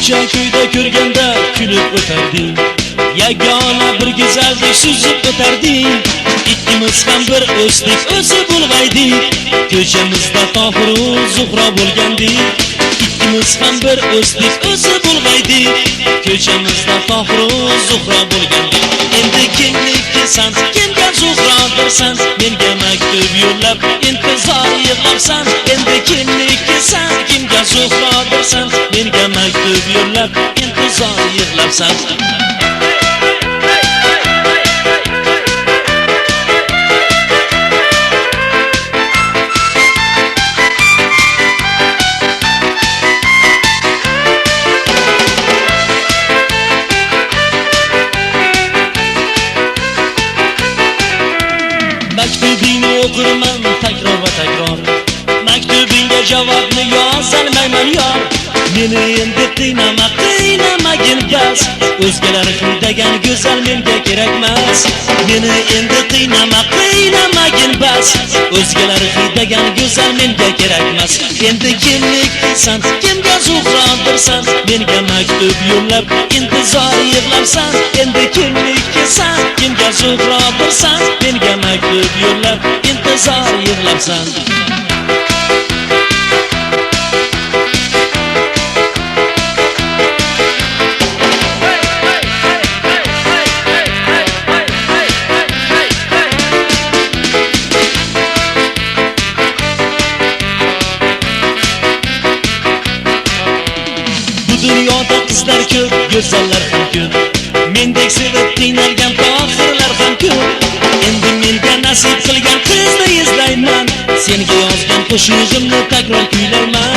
Kecha kuyda ko'rganda kulib o'tarding, yagona bir go'zaldek suzib o'tarding. Ikkimiz ham bir o'sdik, o'sib ulg'aydik. Ko'chamizda Tohir va Zuhra bo'lgandik. Ikkimiz ham bir o'sdik, o'sib ulg'aydik. Ko'chamizda Tohir va Zuhra bo'lgandik. Endi kimnikisan, kimga Zuhrodirsan? Menga maktub yo'llab intizor yig'labsan. Endi kimnikisan, kimga Zuhrodirsan? Menga maktub yo'llab intizor yig'labsan. Maktubingni o'qirman takror va takror. Maktubingga javobni yozolmayman yor. Meni endi qiynamagin bas. O'zgalar qiydagan go'zal menga kerakmas. Meni endi qiynamagin bas. O'zgalar qiydagan go'zal menga kerakmas. Endi kimnikisan, kimga Zuhrodirsan? Menga maktub yo'llab intizor yig'labsan. Endi kimnikisan, kimga Zuhrodirsan? Menga maktub yo'llab intizor yig'labsan. Dunyoda qizlar ko'p, go'zallar ham ko'p. Mendek sevib qiynalgan Tohirlar ham ko'p. Endi menga nasib qilgan qizni izlayman. Senga yozgan qo'shig'imni takror kuylayman.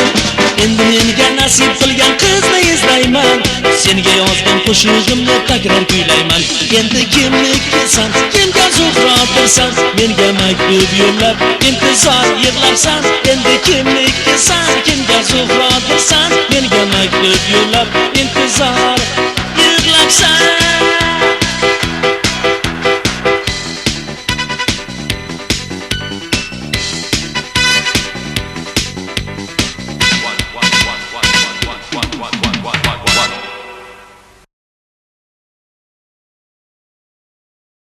Endi menga nasib qilgan qizni izlayman. Senga yozgan qo'shig'imni takror kuylayman. Endi kimnikisan, kimga Zuhrodirsan? Menga maktub yo'llab intizor yig'labsan. Endi kimnikisan, kimga Zuhrodirsan? Menga maktub yo'llab intizor yig'labsan.